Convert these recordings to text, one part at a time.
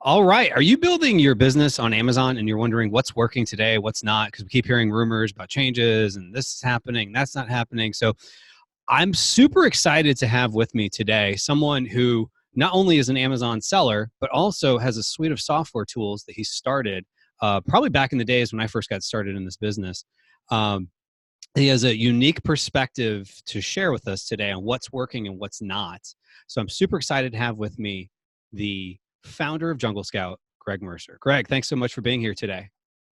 All right. Are you building your business on Amazon and you're wondering what's working today, what's not? Because we keep hearing rumors about changes and this is happening, that's not happening. So I'm super excited to have with me today someone who not only is an Amazon seller, but also has a suite of software tools that he started probably back in the days when I first got started in this business. Um, he has a unique perspective to share with us today on what's working and what's not. So I'm super excited to have with me the founder of Jungle Scout, Greg Mercer. Greg, thanks so much for being here today.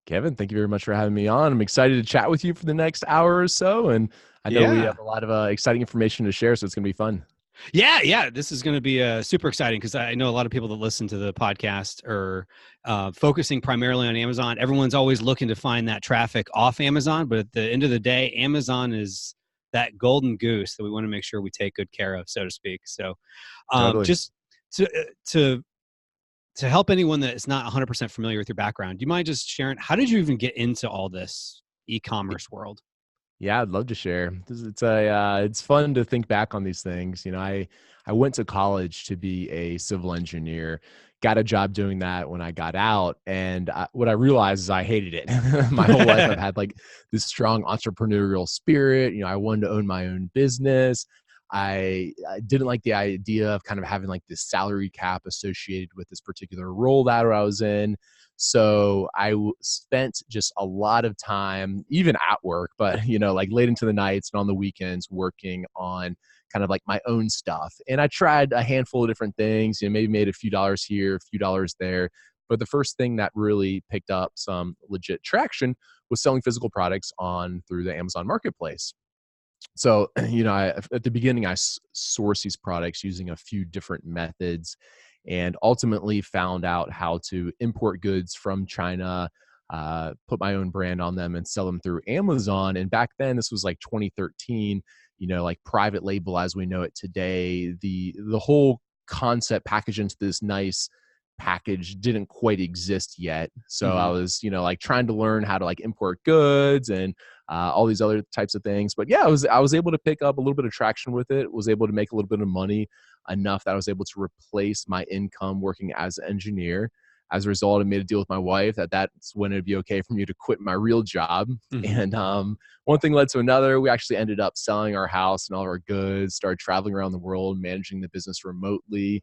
Kevin, thank you very much for having me on. I'm excited to chat with you for the next hour or so. And I know we Yeah. have a lot of exciting information to share, so it's going to be fun. Yeah. This is going to be super exciting because I know a lot of people that listen to the podcast are focusing primarily on Amazon. Everyone's always looking to find that traffic off Amazon, but at the end of the day, Amazon is that golden goose that we want to make sure we take good care of, so to speak. So Totally. just to, to to help anyone that is not 100% familiar with your background, do you mind just sharing, how did you even get into all this e-commerce world? Yeah, I'd love to share. It's fun to think back on these things. I went to college to be a civil engineer, got a job doing that when I got out, and what I realized is I hated it. My whole life, I've had like this strong entrepreneurial spirit. I wanted to own my own business. I didn't like the idea of kind of having like this salary cap associated with this particular role that I was in. So spent just a lot of time, even at work, but like late into the nights and on the weekends, working on kind of like my own stuff. And I tried a handful of different things, maybe made a few dollars here, a few dollars there. But the first thing that really picked up some legit traction was selling physical products on through the Amazon marketplace. So, at the beginning, I sourced these products using a few different methods and ultimately found out how to import goods from China, put my own brand on them and sell them through Amazon. And back then, this was like 2013, like private label as we know it today. The whole concept packaged into this nice package didn't quite exist yet. So I Mm-hmm. was, like trying to learn how to like import goods and all these other types of things. But yeah, I was able to pick up a little bit of traction with it, was able to make a little bit of money, enough that I was able to replace my income working as an engineer. As a result, I made a deal with my wife that's when it'd be okay for me to quit my real job. Mm-hmm. And one thing led to another. We actually ended up selling our house and all our goods, started traveling around the world, managing the business remotely,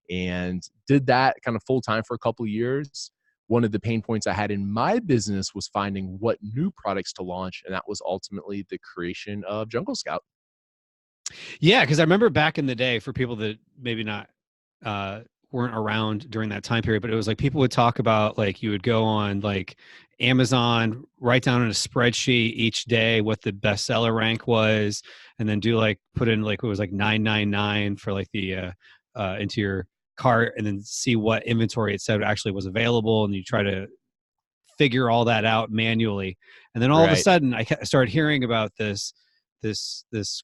and did that kind of full time for a couple of years. One of the pain points I had in my business was finding what new products to launch. And that was ultimately the creation of Jungle Scout. Yeah, because I remember back in the day, for people that maybe not uh, weren't around during that time period, but it was like people would talk about, like, you would go on like Amazon, write down in a spreadsheet each day what the bestseller rank was, and then do like put in like it was like 999 for like the into your cart, and then see what inventory it said actually was available, and you try to figure all that out manually. And then all of a Right. sudden, I started hearing about this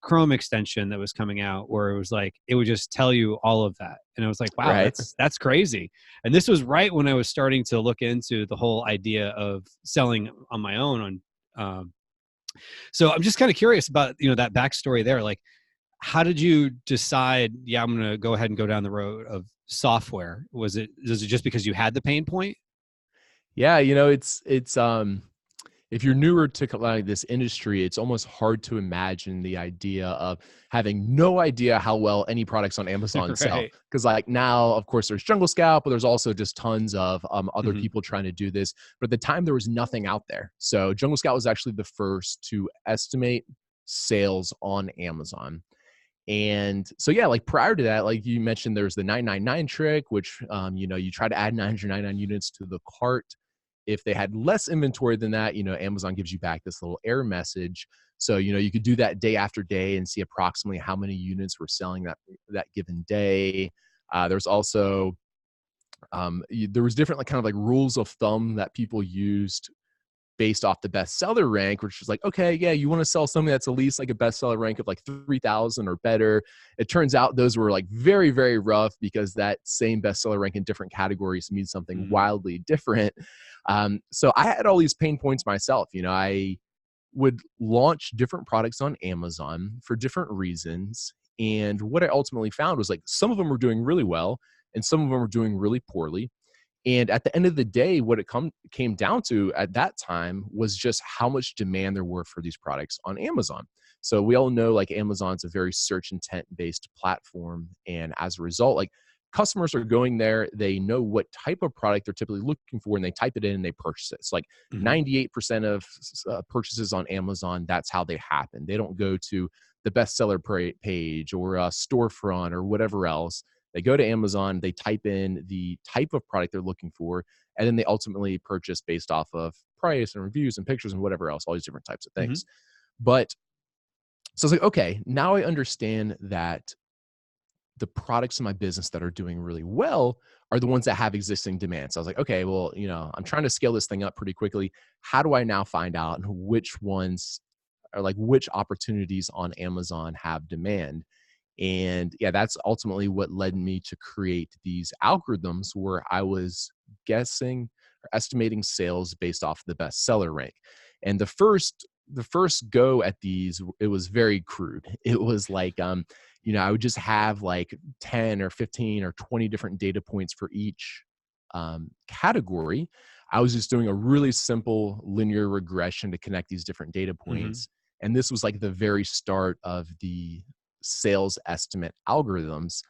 Chrome extension that was coming out, where it was like it would just tell you all of that, and I was like, wow, Right. that's crazy. And this was right when I was starting to look into the whole idea of selling on my own. So I'm just kind of curious about that backstory there. Like, how did you decide? Yeah, I'm going to go ahead and go down the road of software. Was it just because you had the pain point? Yeah. It's if you're newer to like this industry, it's almost hard to imagine the idea of having no idea how well any products on Amazon sell. Right. Because like now, of course, there's Jungle Scout, but there's also just tons of other Hmm. people trying to do this. But at the time, there was nothing out there. So Jungle Scout was actually the first to estimate sales on Amazon. And so, yeah, like prior to that, like you mentioned, there's the 999 trick, which, you try to add 999 units to the cart. If they had less inventory than that, Amazon gives you back this little error message. So, you could do that day after day and see approximately how many units were selling that given day. There's also, there was different like kind of like rules of thumb that people used based off the bestseller rank, which is like, okay, yeah, you want to sell something that's at least like a bestseller rank of like 3,000 or better. It turns out those were like very, very rough because that same bestseller rank in different categories means something Hmm. wildly different. So I had all these pain points myself. I would launch different products on Amazon for different reasons. And what I ultimately found was like some of them were doing really well and some of them were doing really poorly. And at the end of the day, what it came down to at that time was just how much demand there were for these products on Amazon. So we all know like Amazon's a very search intent based platform. And as a result, like customers are going there, they know what type of product they're typically looking for, and they type it in and they purchase it. It's like Hmm. 98% of purchases on Amazon, that's how they happen. They don't go to the bestseller page or a storefront or whatever else. They go to Amazon, they type in the type of product they're looking for, and then they ultimately purchase based off of price and reviews and pictures and whatever else, all these different types of Hmm. things. But so it's like, okay, now I understand that the products in my business that are doing really well are the ones that have existing demand. So I was like, okay, well, I'm trying to scale this thing up pretty quickly. How do I now find out which ones are like which opportunities on Amazon have demand? And yeah, that's ultimately what led me to create these algorithms where I was guessing or estimating sales based off the bestseller rank. And the first go at these, it was very crude. It was like I would just have like 10 or 15 or 20 different data points for each category. I was just doing a really simple linear regression to connect these different data Hmm. points. And this was like the very start of the sales estimate algorithms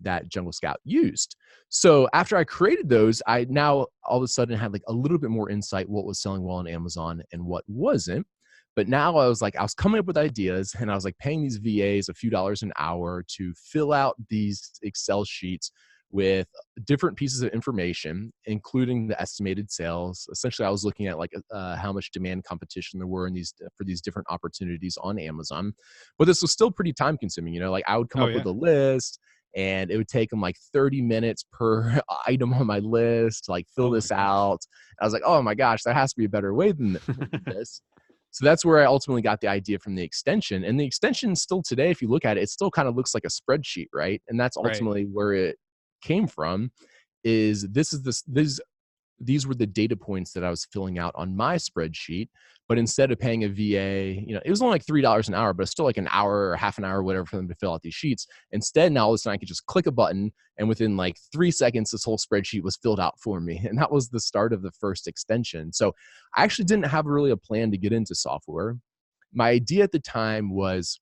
that Jungle Scout used. So after I created those, I now all of a sudden had like a little bit more insight what was selling well on Amazon and what wasn't. But now I was coming up with ideas, and I was like paying these VAs a few dollars an hour to fill out these Excel sheets with different pieces of information, including the estimated sales. Essentially, I was looking at like how much demand competition there were in these for these different opportunities on Amazon. But this was still pretty time consuming. Like I would come Oh up with yeah. a list, and it would take them like 30 minutes per item on my list to like fill Oh my this gosh. out. I was like, oh my gosh, there has to be a better way than this. So that's where I ultimately got the idea from the extension. And the extension still today, if you look at it, it still kind of looks like a spreadsheet, right? And that's Right. ultimately where it came from. Is this is this these were the data points that I was filling out on my spreadsheet. But instead of paying a VA, it was only like $3 an hour, but it's still like an hour or half an hour, or whatever, for them to fill out these sheets. Instead, now all of a sudden I could just click a button, and within like 3 seconds, this whole spreadsheet was filled out for me. And that was the start of the first extension. So I actually didn't have really a plan to get into software. My idea at the time was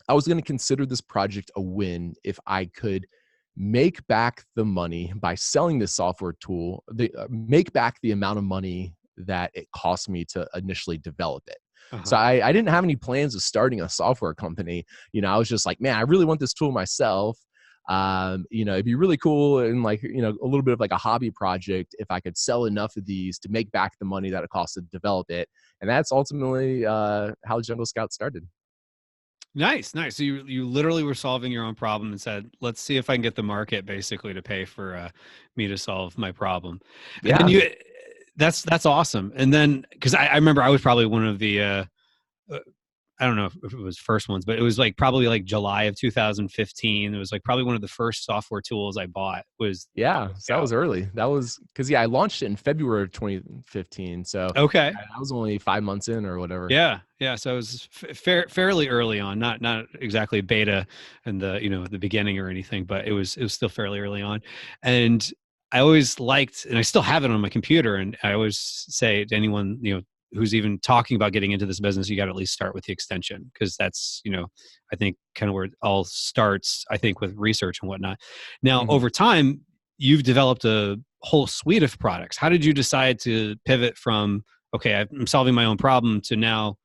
I was going to consider this project a win if I could make back the money by selling this software tool, make back the amount of money that it cost me to initially develop it. So Uh-huh. I didn't have any plans of starting a software company. I was just like, man, I really want this tool myself. It'd be really cool and like, a little bit of like a hobby project if I could sell enough of these to make back the money that it cost to develop it. And that's ultimately how Jungle Scout started. Nice, nice. So you literally were solving your own problem and said, "Let's see if I can get the market basically to pay for me to solve my problem." And then Yeah. that's awesome. And then because I remember I was probably one of the uh, I don't know if it was first ones, but it was like probably like July of 2015. It was like probably one of the first software tools I bought was Yeah, Jungle so that was Scout. early. That was because I launched it in February of 2015. So Okay. I was only 5 months in or whatever. Yeah, yeah. So it was fairly early on, not exactly beta in the the beginning or anything, but it was still fairly early on. And I always liked, and I still have it on my computer. And I always say to anyone who's even talking about getting into this business, you got to at least start with the extension because that's I think kind of where it all starts. I think with research and whatnot. Now Mhm. over time, you've developed a whole suite of products. How did you decide to pivot from okay, I'm solving my own problem to now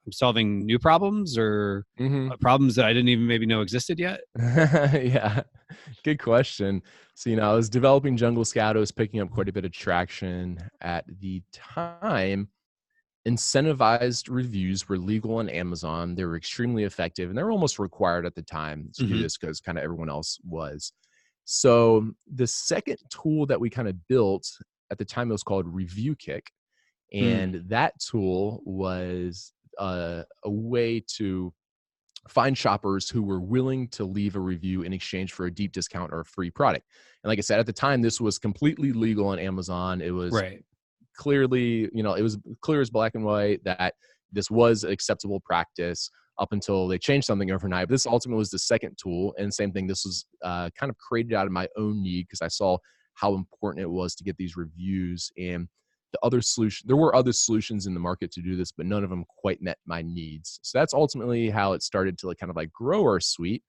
I'm solving new problems or Mhm. problems that I didn't even maybe know existed yet? Yeah, good question. So, I was developing Jungle Scout. I was picking up quite a bit of traction at the time. Incentivized reviews were legal on Amazon. They were extremely effective, and they were almost required at the time to do Hmm. this because kind of everyone else was. So the second tool that we kind of built at the time, it was called Review Kick. Mm. And that tool was a way to find shoppers who were willing to leave a review in exchange for a deep discount or a free product. And like I said, at the time, this was completely legal on Amazon. It was Right. clearly, it was clear as black and white that this was acceptable practice up until they changed something overnight. But this ultimately was the second tool. And same thing, this was kind of created out of my own need because I saw how important it was to get these reviews. And there were other solutions in the market to do this, but none of them quite met my needs. So that's ultimately how it started to like kind of like grow our suite.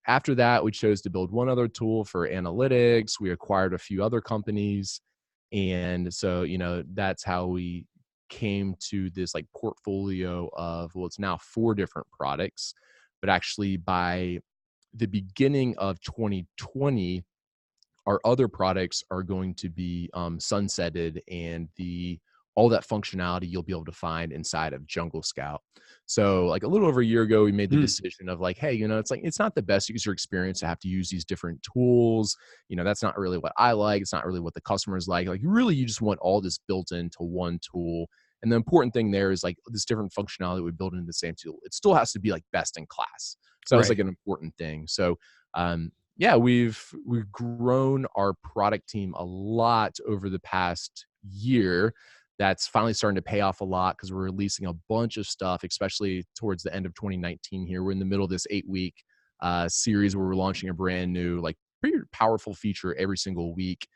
After that, we chose to build one other tool for analytics. We acquired a few other companies. And so, that's how we came to this like portfolio of, well, it's now 4 different products. But actually, by the beginning of 2020, our other products are going to be sunsetted, and all that functionality you'll be able to find inside of Jungle Scout. So like a little over a year ago, we made the decision of like, hey, it's not the best user experience to have to use these different tools. That's not really what I like. It's not really what the customers like. Like really, you just want all this built into one tool. And the important thing there is like this different functionality we build into the same tool. It still has to be like best in class. So that was like an important thing. So yeah, we've grown our product team a lot over the past year. That's finally starting to pay off a lot because we're releasing a bunch of stuff, especially towards the end of 2019 here. We're in the middle of this 8-week series where we're launching a brand new, like pretty powerful feature every single week.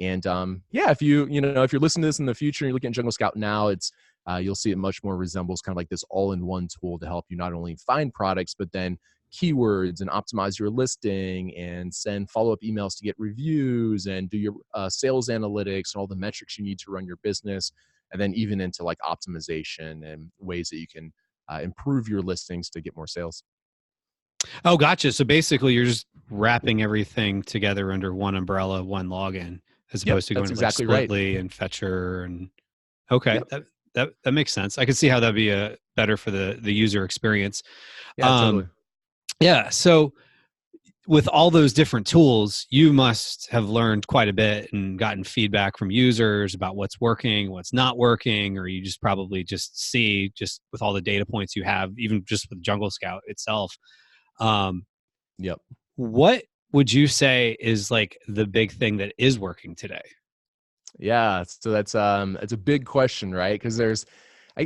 And yeah, if you're listening to this in the future and you're looking at Jungle Scout now, you'll see it much more resembles kind of like this all-in-one tool to help you not only find products, but then keywords and optimize your listing and send follow-up emails to get reviews and do your sales analytics and all the metrics you need to run your business. And then even into like optimization and ways that you can improve your listings to get more sales. Oh, gotcha. So basically you're just wrapping everything together under one umbrella, one login, as opposed to going to like Splitly and Fetcher and okay. Yep. That makes sense. I can see how that'd be better for the user experience. Yeah, totally. Yeah. So with all those different tools, you must have learned quite a bit and gotten feedback from users about what's working, what's not working, or you just probably just see just with all the data points you have, even just with Jungle Scout itself. Yep. What would you say is like the big thing that is working today? Yeah. So that's a big question, right? Because there's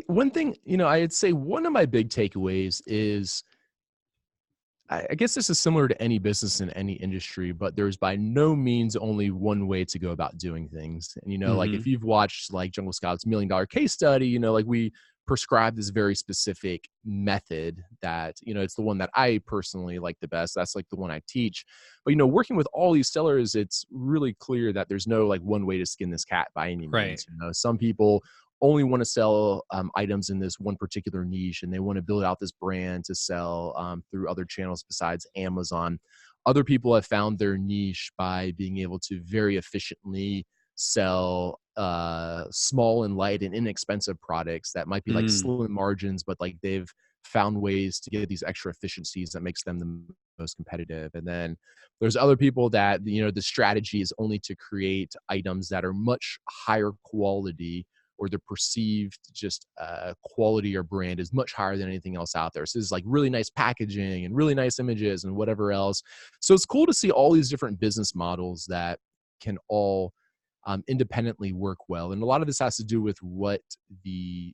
one thing, I'd say one of my big takeaways is, I guess this is similar to any business in any industry, but there's by no means only one way to go about doing things. And, like if you've watched like Jungle Scout's $1 Million Case Study, like we prescribe this very specific method that, it's the one that I personally like the best. That's like the one I teach. But, working with all these sellers, it's really clear that there's no like one way to skin this cat by any means. Some people only want to sell items in this one particular niche, and they want to build out this brand to sell through other channels besides Amazon. Other people have found their niche by being able to very efficiently sell small and light and inexpensive products that might be like slim margins, but like they've found ways to get these extra efficiencies that makes them the most competitive. And then there's other people that, the strategy is only to create items that are much higher quality, or the perceived just quality or brand is much higher than anything else out there. So this is like really nice packaging and really nice images and whatever else. So it's cool to see all these different business models that can all independently work well. And a lot of this has to do with what the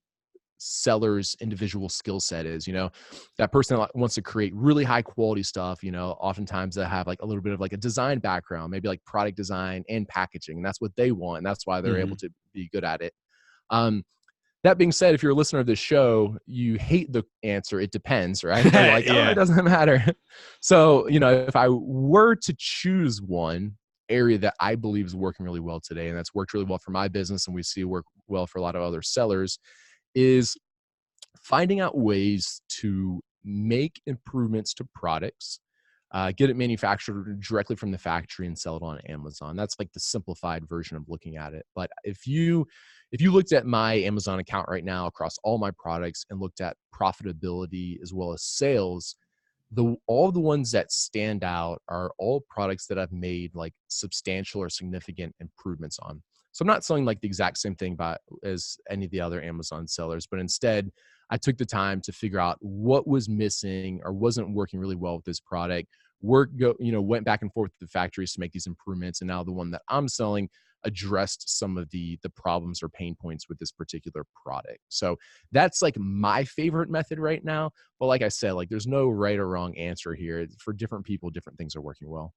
seller's individual skill set is. That person that wants to create really high quality stuff, oftentimes they have like a little bit of like a design background, maybe like product design and packaging. And that's what they want. And that's why they're able to be good at it. That being said, if you're a listener of this show, you hate the answer, it depends, right? Or like, oh, it doesn't matter. So, if I were to choose one area that I believe is working really well today, and that's worked really well for my business, and we see work well for a lot of other sellers, is finding out ways to make improvements to products, get it manufactured directly from the factory and sell it on Amazon. That's like the simplified version of looking at it. But if you looked at my Amazon account right now across all my products and looked at profitability as well as sales, all the ones that stand out are all products that I've made like substantial or significant improvements on. So I'm not selling like the exact same thing as any of the other Amazon sellers, but instead I took the time to figure out what was missing or wasn't working really well with this product. Went back and forth with the factories to make these improvements. And now the one that I'm selling addressed some of the problems or pain points with this particular product. So that's like my favorite method right now. But like I said, like there's no right or wrong answer here. For different people, different things are working well.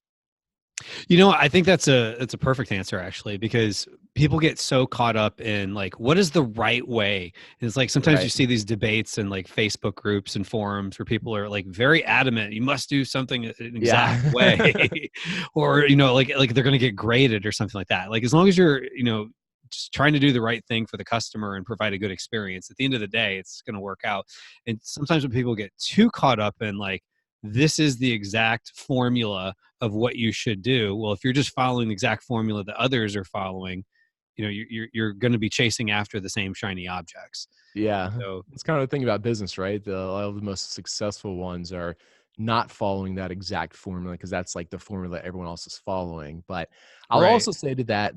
I think that's a perfect answer actually, because people get so caught up in like, what is the right way? And it's like sometimes you Right. see these debates in like Facebook groups and forums where people are like very adamant, you must do something an exact way, Yeah. or like they're going to get graded or something like that. Like as long as you're just trying to do the right thing for the customer and provide a good experience, at the end of the day, it's going to work out. And sometimes when people get too caught up in like, this is the exact formula of what you should do. Well, if you're just following the exact formula that others are following, you're going to be chasing after the same shiny objects. Yeah. So, It's kind of the thing about business, right? A lot of the most successful ones are not following that exact formula because that's like the formula everyone else is following. But I'll right. also say to that,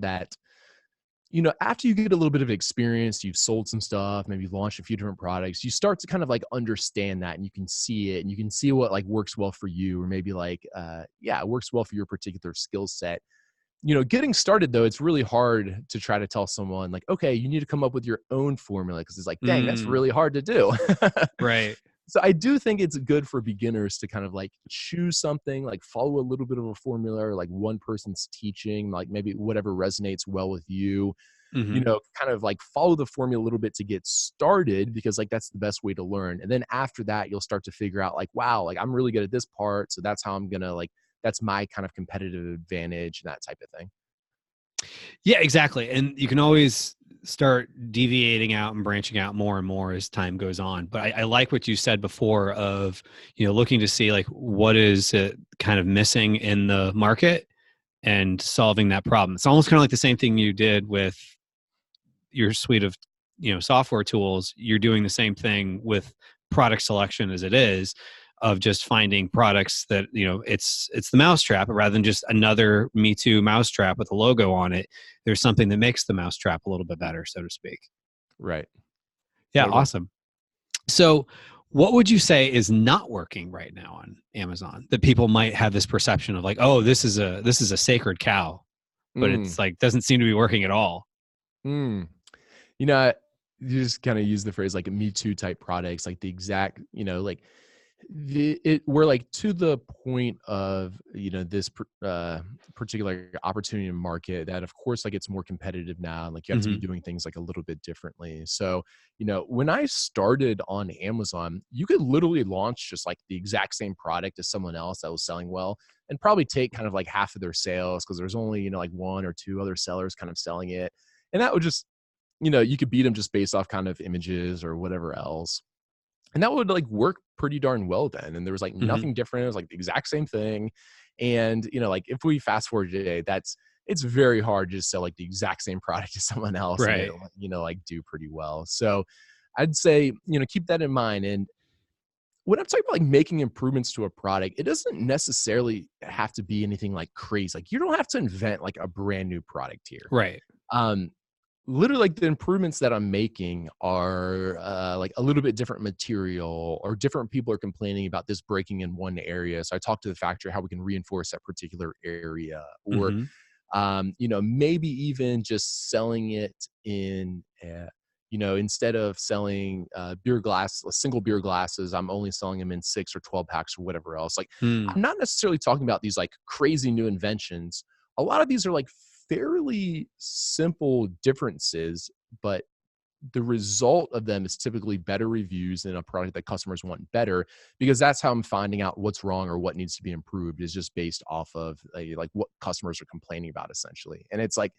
after you get a little bit of experience, you've sold some stuff, maybe you've launched a few different products, you start to kind of like understand that and you can see it and you can see what like works well for you, or maybe like, it works well for your particular skill set. Getting started though, it's really hard to try to tell someone like, okay, you need to come up with your own formula because it's like, dang, that's Mm, really hard to do. right. So I do think it's good for beginners to kind of like choose something, like follow a little bit of a formula or like one person's teaching, like maybe whatever resonates well with you, Hmm. kind of like follow the formula a little bit to get started because like that's the best way to learn. And then after that, you'll start to figure out like, wow, like I'm really good at this part. So that's how I'm going to like, that's my kind of competitive advantage and that type of thing. Yeah, exactly. And you can always start deviating out and branching out more and more as time goes on. But I like what you said before of, looking to see like what is kind of missing in the market and solving that problem. It's almost kind of like the same thing you did with your suite of software tools. You're doing the same thing with product selection as it is, of just finding products that it's the mousetrap, rather than just another Me Too mousetrap with a logo on it. There's something that makes the mousetrap a little bit better, so to speak. Right. Yeah, Totally. awesome. So what would you say is not working right now on Amazon that people might have this perception of like, oh, this is a sacred cow, but Mm, it's like doesn't seem to be working at all? mm. You know, you just kind of use the phrase like a Me Too type products, like the exact, like we're like to the point of this particular opportunity in market that of course like it's more competitive now, and like you have to be Hmm. doing things like a little bit differently. So when I started on Amazon, you could literally launch just like the exact same product as someone else that was selling well and probably take kind of like half of their sales because there's only like one or two other sellers kind of selling it, and that would just you could beat them just based off kind of images or whatever else. And that would like work pretty darn well then. And there was like Hmm. nothing different. It was like the exact same thing. And, like if we fast forward today, it's very hard to just sell like the exact same product to someone else and Right. it'll, like do pretty well. So I'd say, keep that in mind. And when I'm talking about like making improvements to a product, it doesn't necessarily have to be anything like crazy. Like you don't have to invent like a brand new product here. Right. Um, Literally like the improvements that I'm making are like a little bit different material, or different people are complaining about this breaking in one area. So I talked to the factory how we can reinforce that particular area, or Hmm. maybe even just selling it in, instead of selling single beer glasses, I'm only selling them in 6 or 12 packs or whatever else. Like Mm. I'm not necessarily talking about these like crazy new inventions. A lot of these are like fairly simple differences, but the result of them is typically better reviews and a product that customers want better, because that's how I'm finding out what's wrong or what needs to be improved, is just based off of like what customers are complaining about essentially. And it's like,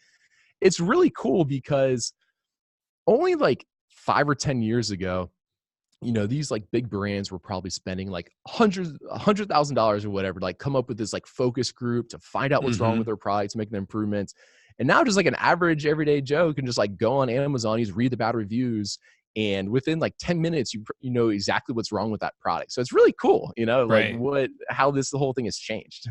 it's really cool because only like 5 or 10 years ago, these like big brands were probably spending like $100,000 or whatever to like come up with this like focus group to find out what's wrong with Mhm. their products, make the improvements. And now just like an average everyday Joe can just like go on Amazon, he's read the bad reviews, and within like 10 minutes, you know exactly what's wrong with that product. So it's really cool, like Right. how the whole thing has changed.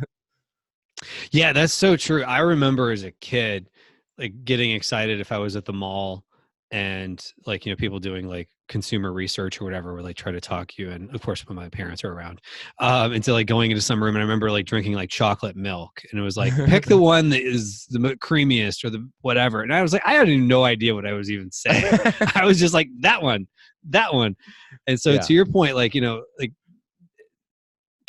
Yeah, that's so true. I remember as a kid, like getting excited if I was at the mall and like, people doing like consumer research or whatever, where they try to talk you. And of course, when my parents are around, into like going into some room, and I remember like drinking like chocolate milk, and it was like, pick the one that is the creamiest or the whatever. And I was like, I had no idea what I was even saying. I was just like, that one, that one. And so Yeah. to your point, like, like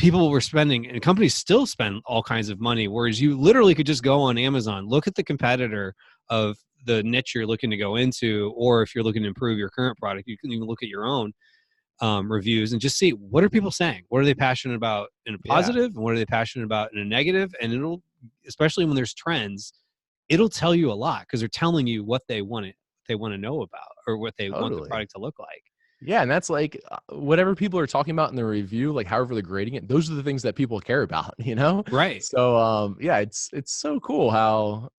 people were spending, and companies still spend all kinds of money, whereas you literally could just go on Amazon, look at the competitor of the niche you're looking to go into, or if you're looking to improve your current product, you can even look at your own reviews and just see, what are people saying? What are they passionate about in a Yeah, positive, and what are they passionate about in a negative? And it'll, especially when there's trends, it'll tell you a lot, because they're telling you what they want to know about, or what they want the totally. product to look like. Yeah, and that's like whatever people are talking about in the review, like however they're grading it, those are the things that people care about, you know? Right. So yeah, it's so cool how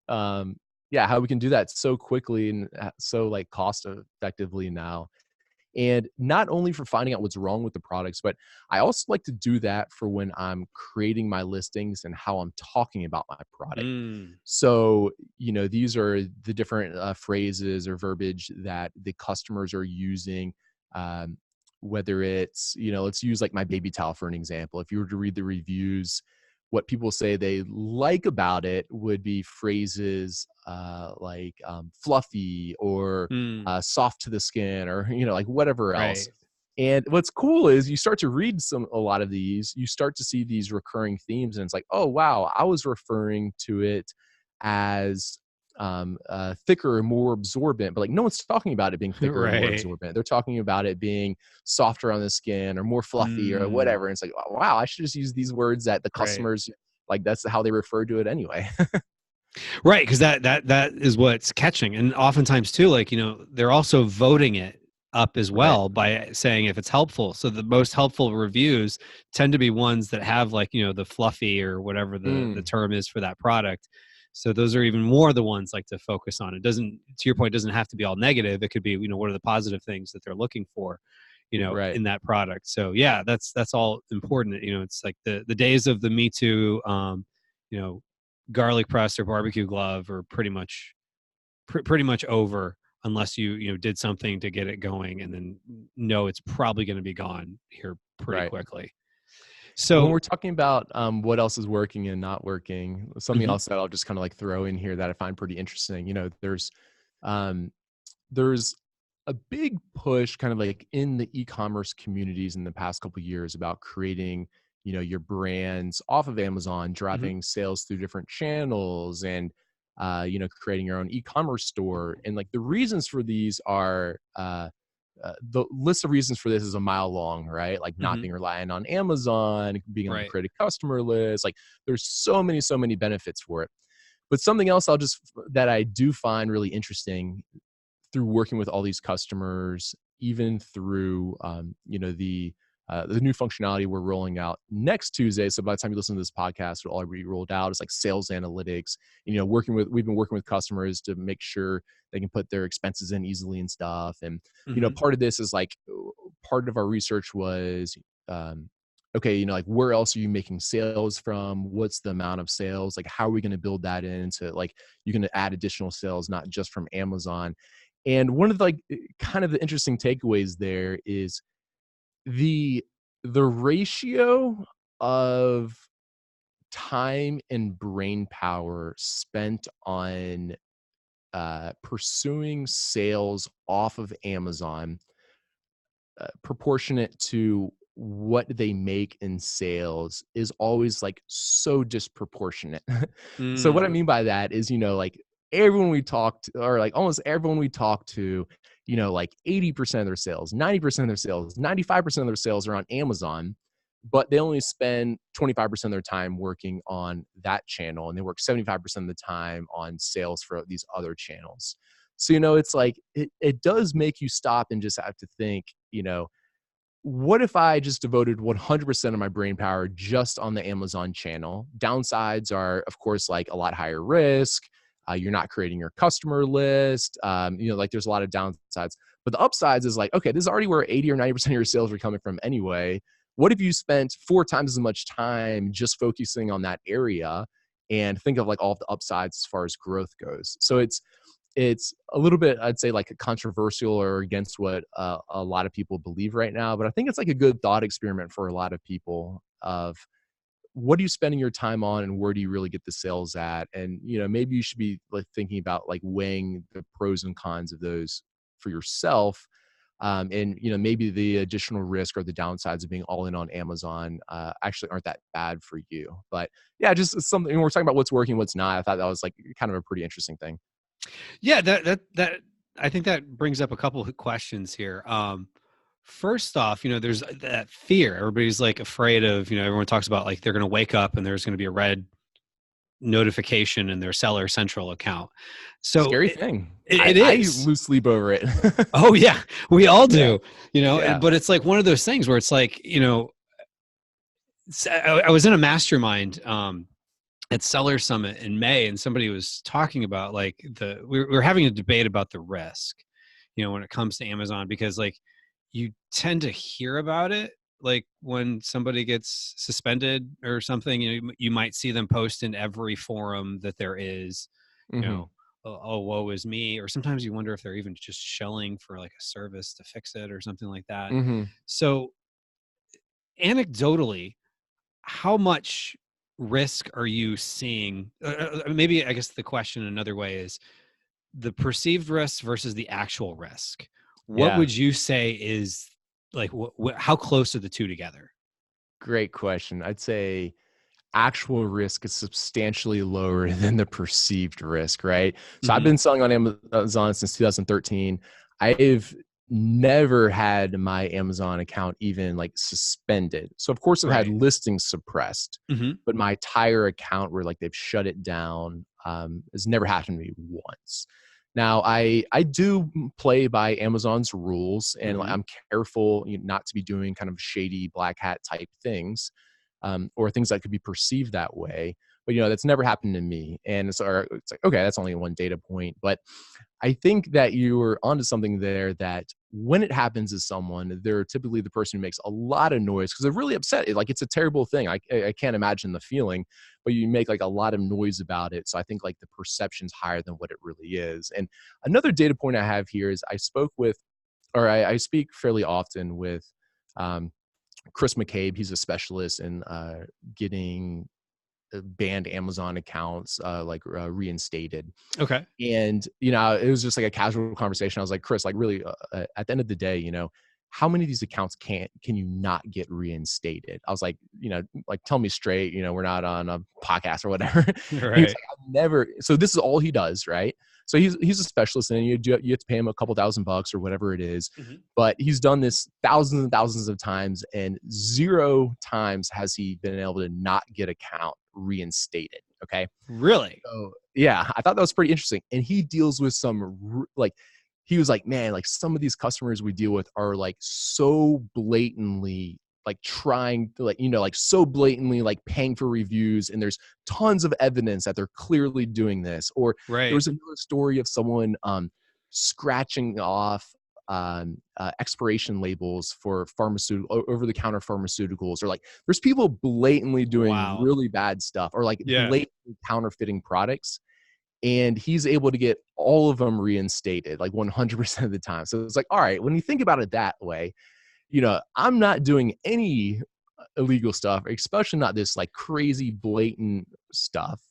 yeah, how we can do that so quickly and so like cost effectively now. And not only for finding out what's wrong with the products, but I also like to do that for when I'm creating my listings and how I'm talking about my product. Mm. So, you know, these are the different phrases or verbiage that the customers are using. Um, Whether it's, you know, let's use like my baby towel for an example. If you were to read the reviews, what people say they like about it would be phrases like fluffy or Mm. soft to the skin, or you know, like whatever else. Right. And what's cool is you start to read a lot of these, you start to see these recurring themes, and it's like, oh wow, I was referring to it as thicker and more absorbent, but like no one's talking about it being thicker and more Right. absorbent. They're talking about it being softer on the skin or more fluffy or Mm. whatever. And it's like, oh, wow, I should just use these words that the Right. customers like. That's how they refer to it anyway. Right, because that is what's catching, and oftentimes too, like, they're also voting it up as Right. well by saying if it's helpful. So the most helpful reviews tend to be ones that have, like, the fluffy, or whatever the Mm, term is for that product. So those are even more the ones, like, to focus on. It doesn't, to your point, it doesn't have to be all negative. It could be, what are the positive things that they're looking for, right. in that product. So yeah, that's all important. It's like the days of the Me Too, you know, garlic press or barbecue glove are pretty much over, unless you did something to get it going, and then know it's probably going to be gone here pretty Right. quickly. When So we're talking about what else is working and not working, something mhm, else that I'll just kind of like throw in here that I find pretty interesting. You know, um, there's a big push kind of like in the e-commerce communities in the past couple of years about creating, you know, your brands off of Amazon, mhm, driving sales through different channels, and you know, creating your own e-commerce store. And like the reasons for these are the list of reasons for this is a mile long, right? Like not mhm, being reliant on Amazon, being able to right, create a customer list. Like there's so many benefits for it. But something else that I do find really interesting through working with all these customers, even through you know, the new functionality we're rolling out next Tuesday. So by the time you listen to this podcast, it'll already be rolled out. It's like sales analytics. You know, we've been working with customers to make sure they can put their expenses in easily and stuff. And you know, mhm, part of this is like part of our research was um, okay, you know, like where else are you making sales from? What's the amount of sales? Like, how are we going to build that into like you can add additional sales, not just from Amazon. And one of the, like kind of the interesting takeaways there is the the ratio of time and brain power spent on pursuing sales off of Amazon proportionate to what they make in sales is always like so disproportionate. So what I mm, mean by that is, you know, like everyone we talk to, or like almost everyone we talk to, you know, like 80% of their sales, 90% of their sales, 95% of their sales are on Amazon, but they only spend 25% of their time working on that channel, and they work 75% of the time on sales for these other channels. So, you know, it's like it does make you stop and just have to think, you know, what if I just devoted 100% of my brain power just on the Amazon channel? Downsides are, of course, like a lot higher risk. You're not creating your customer list. You know, like there's a lot of downsides. But the upsides is like, okay, this is already where 80 or 90% of your sales are coming from anyway. What if you spent 4 times as much time just focusing on that area, and think of like all of the upsides as far as growth goes? So it's a little bit, I'd say, like controversial or against what a lot of people believe right now, but I think it's like a good thought experiment for a lot of people of what are you spending your time on and where do you really get the sales at? And you know, maybe you should be like thinking about like weighing the pros and cons of those for yourself. And maybe the additional risk or the downsides of being all in on Amazon actually aren't that bad for you. But yeah, just something when we're talking about what's working, what's not. I thought that was like kind of a pretty interesting thing. Yeah, that I think that brings up a couple of questions here. First off, there's that fear. Everybody's like afraid of, everyone talks about like they're going to wake up and there's going to be a red notification in their Seller Central account. So Scary thing. it I is. lose sleep over it. Oh yeah, we all Yeah. do. Yeah. But it's like one of those things where it's like, I was in a mastermind at Seller Summit in May, and somebody was talking about like we were having a debate about the risk, when it comes to Amazon, because like you tend to hear about it, like when somebody gets suspended or something, you might see them post in every forum that there is, Mm-hmm. oh, woe is me, or sometimes you wonder if they're even just shelling for like a service to fix it or something like that. Mm-hmm. So anecdotally, how much risk are you seeing? Maybe I guess the question another way is the perceived risk versus the actual risk. What Yeah. would you say is like, how close are the two together? Great question. I'd say actual risk is substantially lower than the perceived risk, right? So I've Mm-hmm. been selling on Amazon since 2013. I've never had my Amazon account even like suspended. So of course I've had Right. listings suppressed, Mm-hmm. but my entire account where like they've shut it down has never happened to me once. Now I do play by Amazon's rules, and like, Mm-hmm. I'm careful not to be doing kind of shady black hat type things, or things that could be perceived that way. But that's never happened to me, and it's like, okay, that's only one data point. But I think that you were onto something there. That when it happens to someone, they're typically the person who makes a lot of noise because they're really upset. Like it's a terrible thing. I can't imagine the feeling, but you make like a lot of noise about it. So I think like the perception's higher than what it really is. And another data point I have here is I speak fairly often with um, Chris McCabe. He's a specialist in getting banned Amazon accounts reinstated. Okay. And it was just like a casual conversation. I was like, Chris, like really, at the end of the day, how many of these accounts can you not get reinstated? I was like, like tell me straight. We're not on a podcast or whatever. He was Right. like, I've never. So this is all he does, right? So he's a specialist, and you have to pay him a couple $1,000 or whatever it is. Mm-hmm. But he's done this thousands and thousands of times, and 0 times has he been able to not get account reinstated. Okay. Really? So yeah, I thought that was pretty interesting. And he deals with he was like, man, like some of these customers we deal with are like so blatantly like trying to like so blatantly like paying for reviews, and there's tons of evidence that they're clearly doing this. Or there Right. was another story of someone scratching off expiration labels for pharmaceutical over-the-counter pharmaceuticals, or like there's people blatantly doing Wow. really bad stuff, or like Yeah. blatantly counterfeiting products, and he's able to get all of them reinstated like 100% of the time. So it's like, all right, when you think about it that way, I'm not doing any illegal stuff, especially not this like crazy blatant stuff.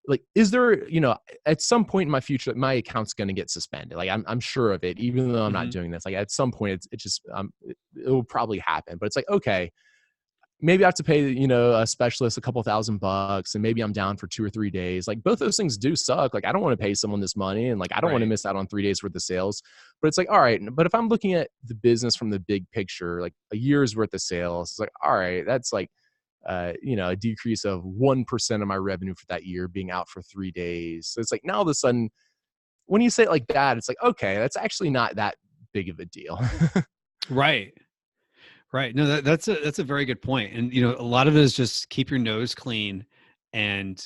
Like, is there, at some point in my future, my account's going to get suspended. Like, I'm sure of it, even though I'm not Mm-hmm. doing this. Like, at some point, it's just, it will probably happen. But it's like, okay, maybe I have to pay, a specialist a couple $1,000, and maybe I'm down for 2 or 3 days. Like, both those things do suck. Like, I don't want to pay someone this money, and like, I don't want to Right. miss out on 3 days worth of sales. But it's like, all right, but if I'm looking at the business from the big picture, like a year's worth of sales, it's like, all right, that's like, a decrease of 1% of my revenue for that year being out for 3 days. So it's like, now all of a sudden, when you say it like that, it's like, okay, that's actually not that big of a deal. Right. Right. No, that's a very good point. And a lot of it is just keep your nose clean and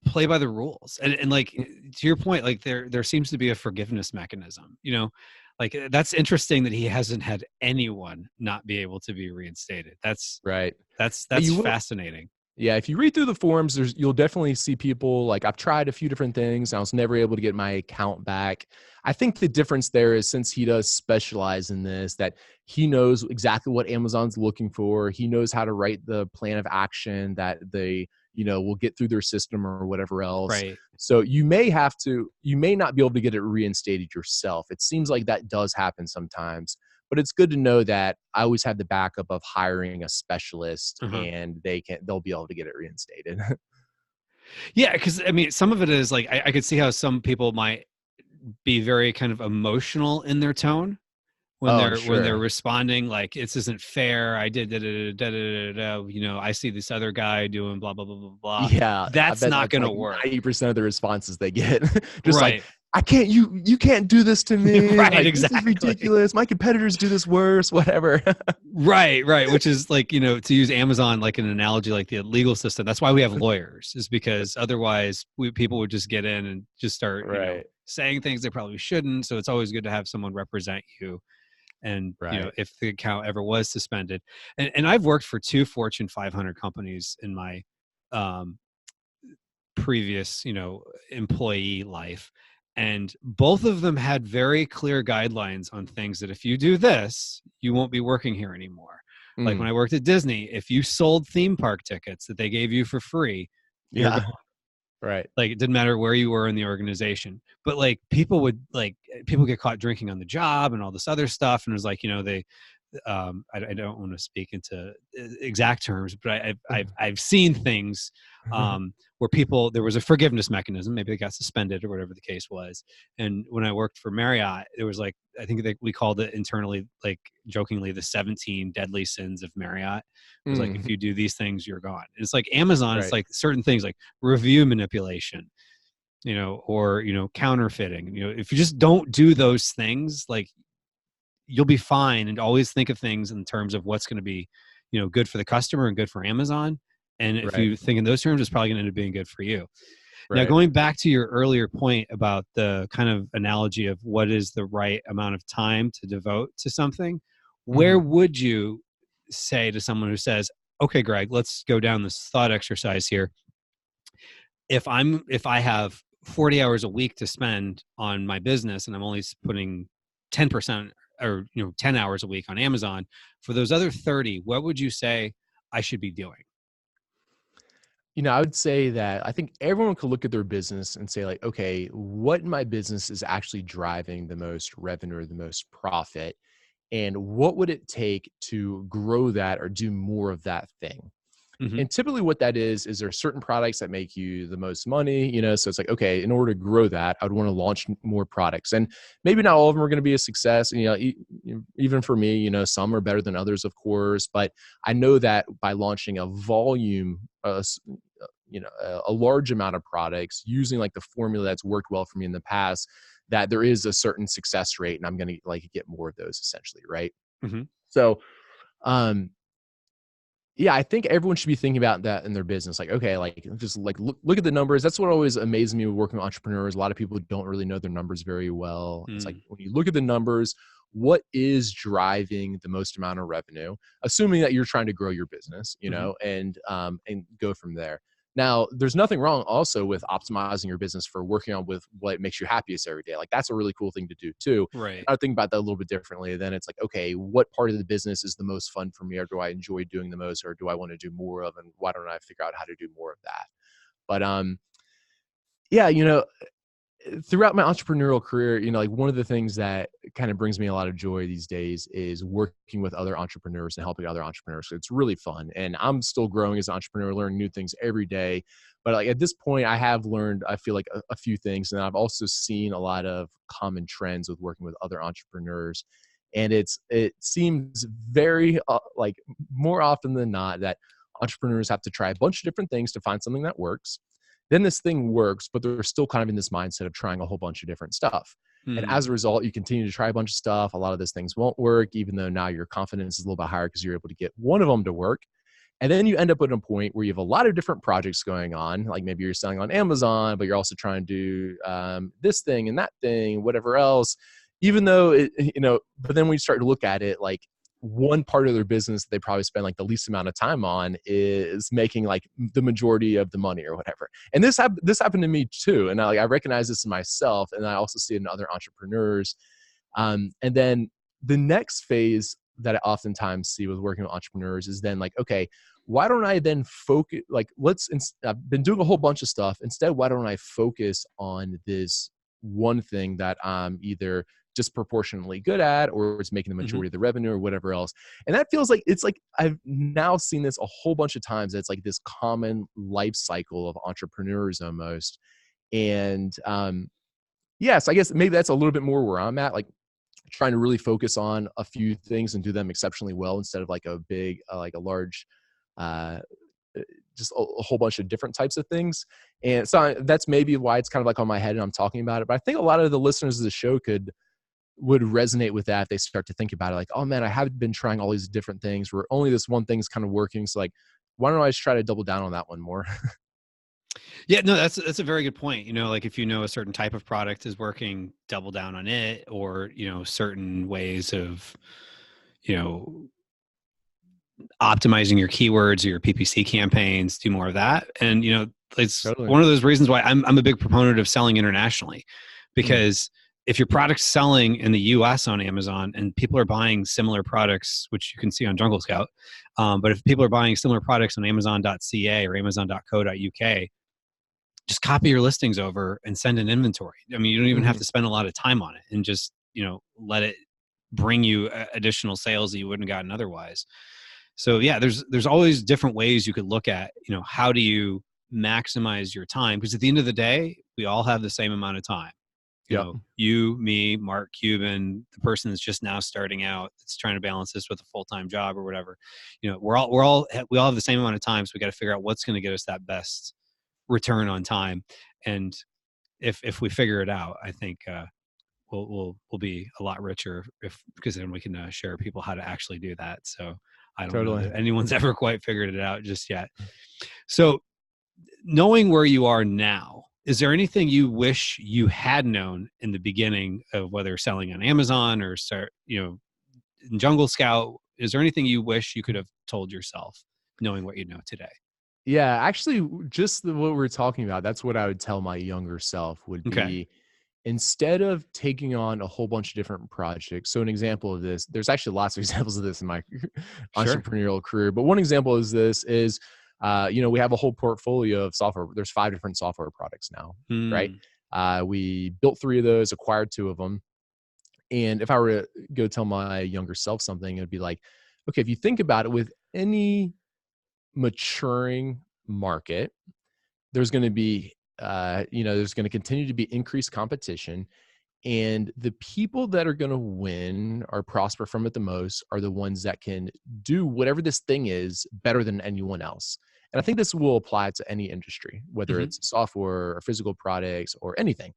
play by the rules. And like to your point, like there seems to be a forgiveness mechanism. Like that's interesting that he hasn't had anyone not be able to be reinstated. That's Right. that's Yeah, that's you will. fascinating. Yeah, if you read through the forums, you'll definitely see people like, I've tried a few different things. I was never able to get my account back. I think the difference there is, since he does specialize in this, that he knows exactly what Amazon's looking for. He knows how to write the plan of action that will get through their system or whatever else. Right. So you may not be able to get it reinstated yourself. It seems like that does happen sometimes, but it's good to know that I always have the backup of hiring a specialist, Uh-huh. and they'll be able to get it reinstated. Yeah, because I mean, some of it is like I could see how some people might be very kind of emotional in their tone when Oh, I'm they're sure. responding, like this isn't fair. I did da, da, da, da, da, da, da, I see this other guy doing blah blah blah blah blah. Yeah, I That's bet not that's going to like work. 90% of the responses they get. Just like, Right. I can't, you can't do this to me. Right. Like, this is Exactly. ridiculous. My competitors do this worse, whatever. Right, right. Which is like, to use Amazon like an analogy, like the legal system. That's why we have lawyers, is because otherwise people would just get in and just start, Right. saying things they probably shouldn't. So it's always good to have someone represent you. And, Right. if the account ever was suspended. And I've worked for 2 Fortune 500 companies in my um, previous, employee life. And both of them had very clear guidelines on things that if you do this, you won't be working here anymore. Like when Mm. I worked at Disney, if you sold theme park tickets that they gave you for free, you're Yeah. gone. Right. Like it didn't matter where you were in the organization. But like people get caught drinking on the job and all this other stuff. And it was like, I don't want to speak into exact terms, but I've seen things where there was a forgiveness mechanism. Maybe they got suspended or whatever the case was. And when I worked for Marriott, it was like, I think we called it internally, like jokingly, the 17 deadly sins of Marriott. It was like, if Mm. you do these things, you're gone. It's like Amazon. It's Right. like certain things like review manipulation, or, counterfeiting. If you just don't do those things, like you'll be fine, and always think of things in terms of what's going to be, good for the customer and good for Amazon. And if Right. you think in those terms, it's probably going to end up being good for you. Now, Right. going back to your earlier point about the kind of analogy of what is the right amount of time to devote to something, where Mhm. would you say to someone who says, okay, Greg, let's go down this thought exercise here. If I have 40 hours a week to spend on my business and I'm only putting 10% or 10 hours a week on Amazon, for those other 30, what would you say I should be doing? I would say that I think everyone could look at their business and say, like, okay, what in my business is actually driving the most revenue or the most profit? And what would it take to grow that or do more of that thing? Hmm. And typically what that is there certain products that make you the most money, so it's like, okay, in order to grow that, I'd want to launch more products. And maybe not all of them are going to be a success. And, even for me, some are better than others, of course, but I know that by launching a volume, a large amount of products using like the formula that's worked well for me in the past, that there is a certain success rate and I'm going to like get more of those essentially. Right. Hmm. So, um, yeah, I think everyone should be thinking about that in their business. Like, okay, like just like look at the numbers. That's what always amazes me with working with entrepreneurs. A lot of people don't really know their numbers very well. It's like Mm. when you look at the numbers, what is driving the most amount of revenue, assuming that you're trying to grow your business, Hmm. and go from there. Now, there's nothing wrong also with optimizing your business for working on with what makes you happiest every day. Like that's a really cool thing to do too. Right. I think about that a little bit differently. Then it's like, okay, what part of the business is the most fun for me, or do I enjoy doing the most, or do I want to do more of, and why don't I figure out how to do more of that? But yeah, throughout my entrepreneurial career, like one of the things that kind of brings me a lot of joy these days is working with other entrepreneurs and helping other entrepreneurs. So it's really fun. And I'm still growing as an entrepreneur, learning new things every day. But like at this point, I have learned, I feel like a few things. And I've also seen a lot of common trends with working with other entrepreneurs. And it seems very like more often than not that entrepreneurs have to try a bunch of different things to find something that works. Then this thing works, but they're still kind of in this mindset of trying a whole bunch of different stuff. And Mm. as a result, you continue to try a bunch of stuff. A lot of those things won't work, even though now your confidence is a little bit higher because you're able to get one of them to work. And then you end up at a point where you have a lot of different projects going on. Like maybe you're selling on Amazon, but you're also trying to do this thing and that thing, whatever else. Even though but then when you start to look at it, like one part of their business they probably spend like the least amount of time on is making like the majority of the money or whatever. And this happened to me too. And I recognize this in myself, and I also see it in other entrepreneurs. And then the next phase that I oftentimes see with working with entrepreneurs is then like, okay, why don't I then focus, like, I've been doing a whole bunch of stuff. Instead, why don't I focus on this one thing that I'm either disproportionately good at, or it's making the Mhm. majority of the revenue, or whatever else. And that feels like, it's like, I've now seen this a whole bunch of times. It's like this common life cycle of entrepreneurs almost. And yes, I guess maybe that's a little bit more where I'm at, like trying to really focus on a few things and do them exceptionally well, instead of like a big, like a large, uh, just a whole bunch of different types of things. And so that's maybe why it's kind of like on my head and I'm talking about it. But I think a lot of the listeners of the show would resonate with that if they start to think about it, like, oh man, I have been trying all these different things where only this one thing's kind of working. So like, why don't I just try to double down on that one more? Yeah, no, that's a very good point. Like if you know a certain type of product is working, double down on it, or certain ways of you know optimizing your keywords or your PPC campaigns, do more of that. And it's Totally. one of those reasons why I'm a big proponent of selling internationally, Mm, because if your product's selling in the US on Amazon and people are buying similar products, which you can see on Jungle Scout, but if people are buying similar products on Amazon.ca or Amazon.co.uk, just copy your listings over and send an inventory. I mean, you don't even have mhm. to spend a lot of time on it, and just, let it bring you additional sales that you wouldn't have gotten otherwise. So yeah, there's always different ways you could look at, how do you maximize your time? Because at the end of the day, we all have the same amount of time. Yep. You, me, Mark Cuban, the person that's just now starting out, that's trying to balance this with a full-time job or whatever. We all have the same amount of time. So we got to figure out what's going to get us that best return on time. And if we figure it out, I think we'll be a lot richer, because then we can share people how to actually do that. So I don't know Totally. that anyone's ever quite figured it out just yet. So knowing where you are now, is there anything you wish you had known in the beginning of whether selling on Amazon or start, in Jungle Scout? Is there anything you wish you could have told yourself, knowing what you know today? Yeah, actually, just what we're talking about, that's what I would tell my younger self would Okay. be, instead of taking on a whole bunch of different projects. So an example of this, there's actually lots of examples of this in my Sure. entrepreneurial career, but one example is this is, we have a whole portfolio of software. There's 5 different software products now, right? Hmm. We built 3 of those, acquired 2 of them. And if I were to go tell my younger self something, it would be like, okay, if you think about it, with any maturing market, there's going to be, there's going to continue to be increased competition. And the people that are going to win or prosper from it the most are the ones that can do whatever this thing is better than anyone else. And I think this will apply to any industry, whether Hmm. it's software or physical products or anything.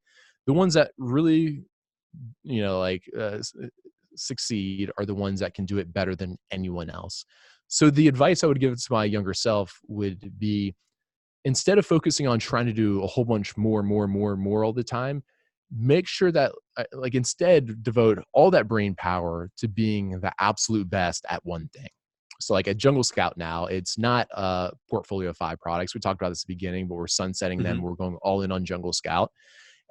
The ones that really, like succeed are the ones that can do it better than anyone else. So the advice I would give to my younger self would be, instead of focusing on trying to do a whole bunch more all the time, make sure that, like, instead devote all that brain power to being the absolute best at one thing. So like at Jungle Scout now, it's not a portfolio of 5 products. We talked about this at the beginning, but we're sunsetting them. Hmm. We're going all in on Jungle Scout.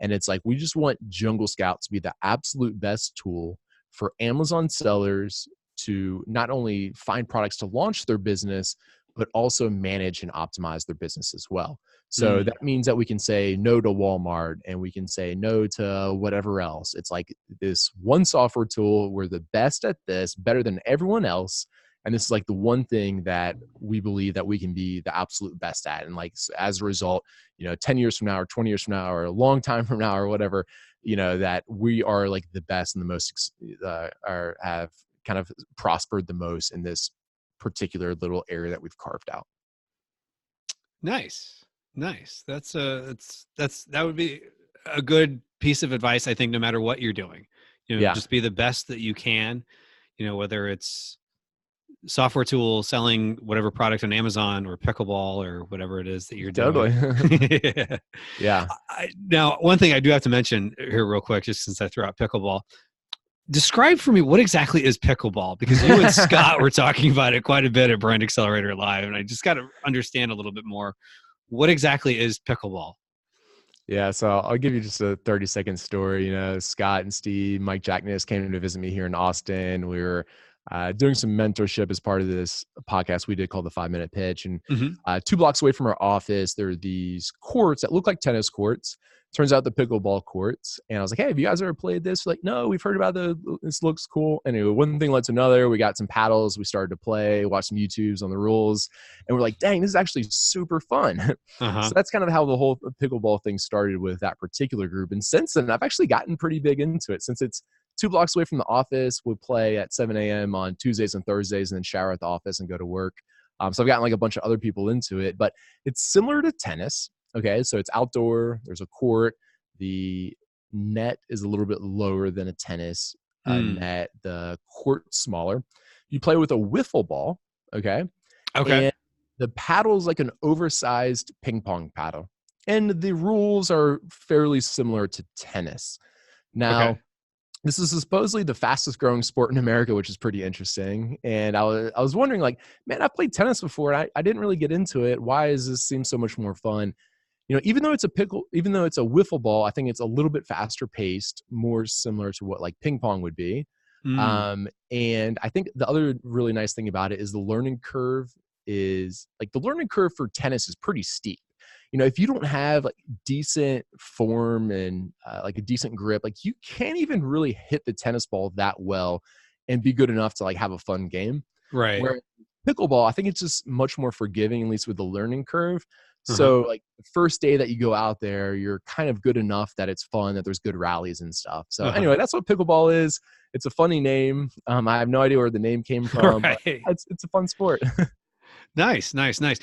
And it's like, we just want Jungle Scout to be the absolute best tool for Amazon sellers to not only find products to launch their business, but also manage and optimize their business as well. So Mm. that means that we can say no to Walmart and we can say no to whatever else. It's like this one software tool. We're the best at this, better than everyone else. And this is like the one thing that we believe that we can be the absolute best at. And like, as a result, 10 years from now or 20 years from now or a long time from now or whatever, that we are like the best and the most, are have kind of prospered the most in this particular little area that we've carved out. Nice. Nice. That would be a good piece of advice, I think, no matter what you're doing. Yeah, Just be the best that you can, whether it's software tool, selling whatever product on Amazon, or Pickleball, or whatever it is that you're doing. totally. Yeah. Yeah. Now, one thing I do have to mention here real quick, just since I threw out Pickleball, describe for me, what exactly is Pickleball? Because you and Scott were talking about it quite a bit at Brand Accelerator Live, and I just got to understand a little bit more. What exactly is Pickleball? Yeah, so I'll give you just a 30-second story. Scott and Steve, Mike Jackness came to visit me here in Austin. We were doing some mentorship as part of this podcast we did called the 5-Minute Pitch. And Hmm. 2 blocks away from our office, there are these courts that look like tennis courts. Turns out the pickleball courts. And I was like, hey, have you guys ever played this? Like, no, we've heard about this looks cool. Anyway, one thing led to another. We got some paddles. We started to play, watch some YouTubes on the rules. And we're like, dang, this is actually super fun. Uh-huh. So that's kind of how the whole pickleball thing started with that particular group. And since then, I've actually gotten pretty big into it. Since it's 2 blocks away from the office, we play at 7 a.m. on Tuesdays and Thursdays and then shower at the office and go to work. So I've gotten like a bunch of other people into it, but it's similar to tennis. Okay, so it's outdoor. There's a court. The net is a little bit lower than a tennis net. The court's smaller. You play with a wiffle ball. Okay, Okay. and the paddle is like an oversized ping pong paddle, and the rules are fairly similar to tennis. Okay. Now, this is supposedly the fastest growing sport in America, which is pretty interesting. And I was wondering, like, man, I've played tennis before. And I didn't really get into it. Why does this seem so much more fun? Even though it's even though it's a wiffle ball, I think it's a little bit faster paced, more similar to what like ping pong would be. Mm. And I think the other really nice thing about it is the learning curve for tennis is pretty steep. If you don't have like decent form and like a decent grip, like you can't even really hit the tennis ball that well and be good enough to like have a fun game. Right. Where pickleball, I think it's just much more forgiving, at least with the learning curve. Uh-huh. So like the first day that you go out there, you're kind of good enough that it's fun, that there's good rallies and stuff. So Uh-huh. anyway, that's what pickleball is. It's a funny name. I have no idea where the name came from, but Right. it's a fun sport. Nice, nice, nice.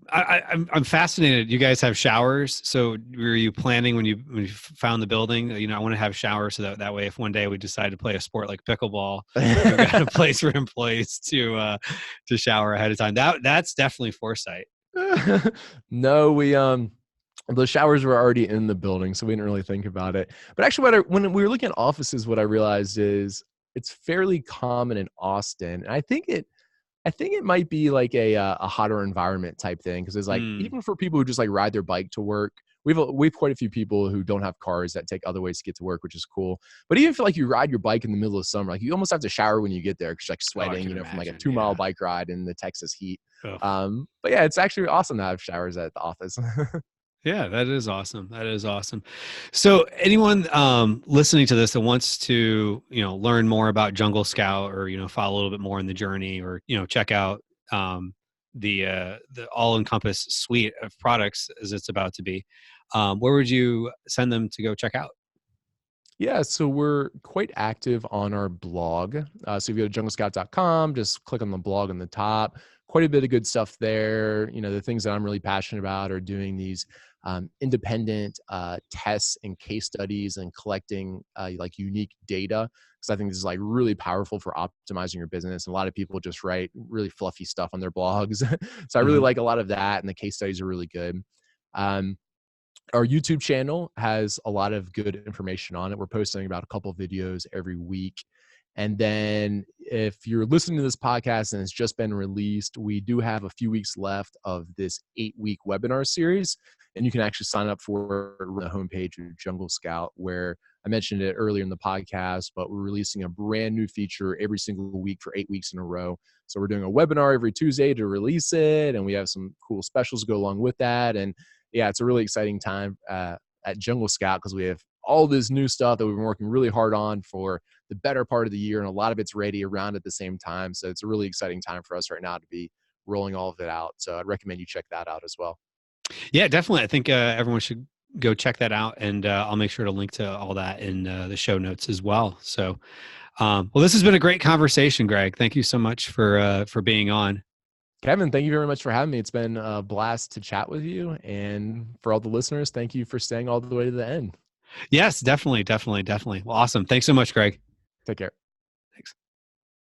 I'm fascinated. You guys have showers, so were you planning when you found the building? I want to have showers so that way, if one day we decide to play a sport like pickleball, we've got a place for employees to shower ahead of time. That's definitely foresight. No, the showers were already in the building, so we didn't really think about it. But actually, when we were looking at offices, what I realized is it's fairly common in Austin. And I think it might be like a hotter environment type thing, because it's like Mm. even for people who just like ride their bike to work, we've quite a few people who don't have cars that take other ways to get to work, which is cool. But even if like you ride your bike in the middle of summer, like you almost have to shower when you get there because you're like Oh, I sweating, can from like a imagine. 2 mile Yeah. bike ride in the Texas heat. Ugh. But yeah, it's actually awesome to have showers at the office. Yeah, that is awesome. That is awesome. So anyone listening to this that wants to, learn more about Jungle Scout, or, follow a little bit more in the journey, or, check out the all-encompass suite of products as it's about to be, where would you send them to go check out? Yeah, so we're quite active on our blog. So if you go to junglescout.com, just click on the blog on the top. Quite a bit of good stuff there. The things that I'm really passionate about are doing these independent tests and case studies and collecting like unique data, because I think this is like really powerful for optimizing your business. And a lot of people just write really fluffy stuff on their blogs. So I really Hmm. like a lot of that, and the case studies are really good. Um, our YouTube channel has a lot of good information on it. We're posting about a couple of videos every week. And then if you're listening to this podcast and it's just been released, we do have a few weeks left of this 8-week webinar series. And you can actually sign up for the homepage of Jungle Scout, where I mentioned it earlier in the podcast, but we're releasing a brand new feature every single week for 8 weeks in a row. So we're doing a webinar every Tuesday to release it. And we have some cool specials to go along with that. And yeah, it's a really exciting time at Jungle Scout, because we have all this new stuff that we've been working really hard on for the better part of the year, and a lot of it's ready around at the same time. So it's a really exciting time for us right now to be rolling all of it out. So I'd recommend you check that out as well. Yeah, definitely. I think everyone should go check that out, and I'll make sure to link to all that in the show notes as well. So, well, this has been a great conversation, Greg. Thank you so much for being on. Kevin, thank you very much for having me. It's been a blast to chat with you. And for all the listeners, thank you for staying all the way to the end. Yes, definitely, definitely, definitely. Well, awesome. Thanks so much, Greg. Take care.